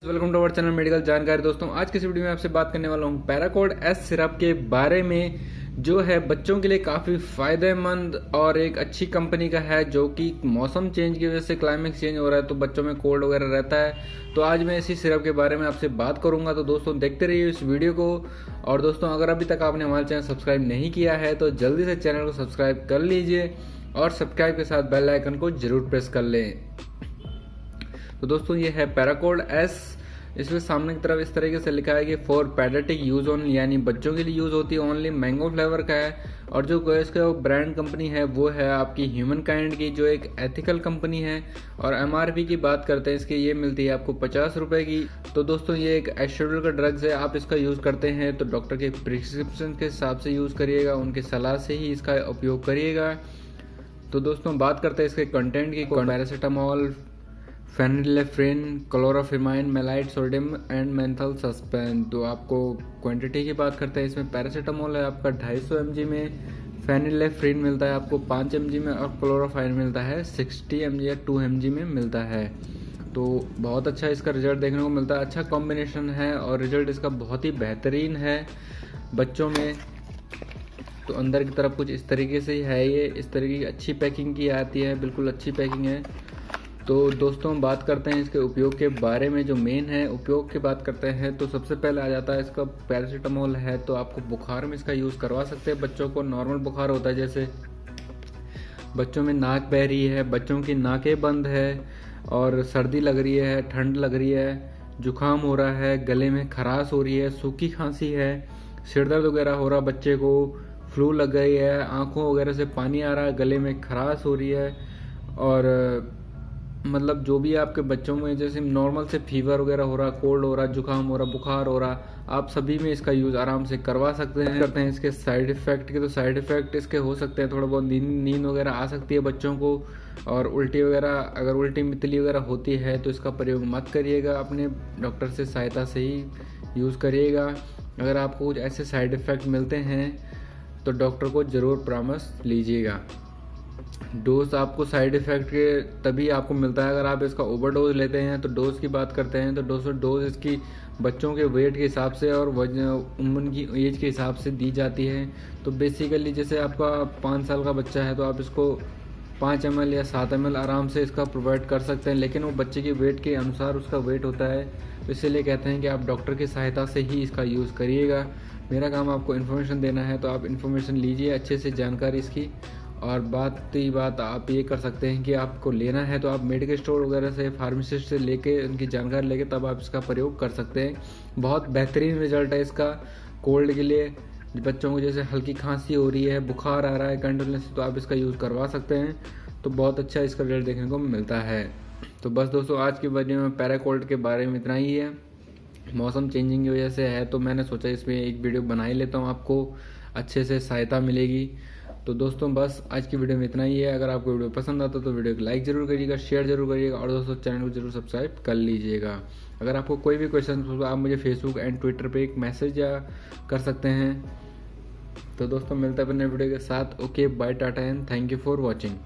Welcome to our channel medical जानकारी। दोस्तों आज की इस वीडियो में आपसे बात करने वाला हूँ पैराकोड एस सिरप के बारे में, जो है बच्चों के लिए काफ़ी फ़ायदेमंद और एक अच्छी कंपनी का है, जो कि मौसम चेंज की वजह से क्लाइमेट चेंज हो रहा है तो बच्चों में कोल्ड वगैरह रहता है। तो आज मैं इसी सिरप के बारे में आपसे बात करूंगा। तो दोस्तों देखते रहिए इस वीडियो को। और दोस्तों अगर अभी तक आपने हमारा चैनल सब्सक्राइब नहीं किया है तो जल्दी से चैनल को सब्सक्राइब कर लीजिए और सब्सक्राइब के साथ बेल आइकन को जरूर प्रेस कर लें। तो दोस्तों ये है पैराकोड एस। इसमें सामने की तरफ इस तरीके से लिखा है कि फॉर पेडियाट्रिक यूज ओनली, यानी बच्चों के लिए यूज होती है ओनली। मैंगो फ्लेवर का है और जो इसका ब्रांड कंपनी है वो है आपकी ह्यूमन काइंड की, जो एक एथिकल कंपनी है। और एमआरपी की बात करते हैं इसकी, ये मिलती है आपको 50 रुपए की। तो दोस्तों ये एक एस्ट्रोडल का ड्रग्स है, आप इसका यूज करते हैं तो डॉक्टर के प्रिस्क्रिप्शन के हिसाब से यूज करिएगा, उनकी सलाह से ही इसका उपयोग करिएगा। तो दोस्तों बात करते हैं इसके कंटेंट की। Paracetamol, phenylephrine, chlorpheniramine, maleate, sodium and menthol suspense. तो आपको क्वांटिटी की बात करते हैं, इसमें पैरासीटामोल है आपका 250 mg में, फेनिलेफ्रिन मिलता है आपको 5 mg में और क्लोरोफाइन मिलता है 60 mg या 2 mg में मिलता है। तो बहुत अच्छा इसका रिजल्ट देखने को मिलता है, अच्छा कॉम्बिनेशन है और रिजल्ट इसका बहुत ही बेहतरीन है बच्चों में। तो अंदर की तरफ कुछ इस तरीके से ही है, ये इस तरीके की अच्छी पैकिंग की आती है, बिल्कुल अच्छी पैकिंग है। तो दोस्तों हम बात करते हैं इसके उपयोग के बारे में। जो मेन है उपयोग की बात करते हैं तो सबसे पहले आ जाता है इसका पैरासीटामोल है, तो आपको बुखार में इसका यूज़ करवा सकते हैं। बच्चों को नॉर्मल बुखार होता है, जैसे बच्चों में नाक बह रही है, बच्चों की नाकें बंद है और सर्दी लग रही है, ठंड लग रही है, जुकाम हो रहा है, गले में खराश हो रही है, सूखी खांसी है, सिरदर्द वगैरह हो रहा, बच्चे को फ्लू लग गई है, आंखों वगैरह से पानी आ रहा है, गले में खराश हो रही है, और मतलब जो भी आपके बच्चों में जैसे नॉर्मल से फीवर वगैरह हो रहा, कोल्ड हो रहा, जुकाम हो रहा, बुखार हो रहा, आप सभी में इसका यूज़ आराम से करवा सकते हैं। करते हैं इसके साइड इफ़ेक्ट के, तो साइड इफ़ेक्ट इसके हो सकते हैं, थोड़ा बहुत नींद वगैरह आ सकती है बच्चों को, और उल्टी वगैरह, अगर उल्टी मितली वगैरह होती है तो इसका प्रयोग मत करिएगा, अपने डॉक्टर से सहायता से ही यूज़ करिएगा। अगर आपको कुछ ऐसे साइड इफ़ेक्ट मिलते हैं तो डॉक्टर को ज़रूर परामर्श लीजिएगा। डोज आपको साइड इफ़ेक्ट के तभी आपको मिलता है अगर आप इसका ओवरडोज लेते हैं। तो डोज की बात करते हैं तो डोज इसकी बच्चों के वेट के हिसाब से और उम्र की एज के हिसाब से दी जाती है। तो बेसिकली जैसे आपका 5 साल का बच्चा है तो आप इसको 5 ml या 7 ml आराम से इसका प्रोवाइड कर सकते हैं, लेकिन वो बच्चे के वेट के अनुसार उसका वेट होता है, इसीलिए कहते हैं कि आप डॉक्टर की सहायता से ही इसका यूज़ करिएगा। मेरा काम आपको इन्फॉर्मेशन देना है, तो आप इन्फॉर्मेशन लीजिए अच्छे से, जानकारी इसकी। और बात आप ये कर सकते हैं कि आपको लेना है तो आप मेडिकल स्टोर वगैरह से, फार्मासिस्ट से लेके उनकी जानकारी लेके तब आप इसका प्रयोग कर सकते हैं। बहुत बेहतरीन रिजल्ट है इसका कोल्ड के लिए। बच्चों को जैसे हल्की खांसी हो रही है, बुखार आ रहा है कंटिन्यूस, तो आप इसका यूज़ करवा सकते हैं। तो बहुत अच्छा इसका रिजल्ट देखने को मिलता है। तो बस दोस्तों आज की वीडियो में पैराकोल्ड के बारे में इतना ही है। मौसम चेंजिंग की वजह से है तो मैंने सोचा इसमें एक वीडियो बना ही लेता हूँ, आपको अच्छे से सहायता मिलेगी। तो दोस्तों बस आज की वीडियो में इतना ही है। अगर आपको वीडियो पसंद आता तो वीडियो को लाइक जरूर करिएगा, शेयर जरूर करिएगा और दोस्तों चैनल को जरूर सब्सक्राइब कर लीजिएगा। अगर आपको कोई भी क्वेश्चन हो तो आप मुझे फेसबुक एंड ट्विटर पे एक मैसेज या कर सकते हैं। तो दोस्तों मिलते हैं अपने वीडियो के साथ। Okay bye, tata and thank you for watching.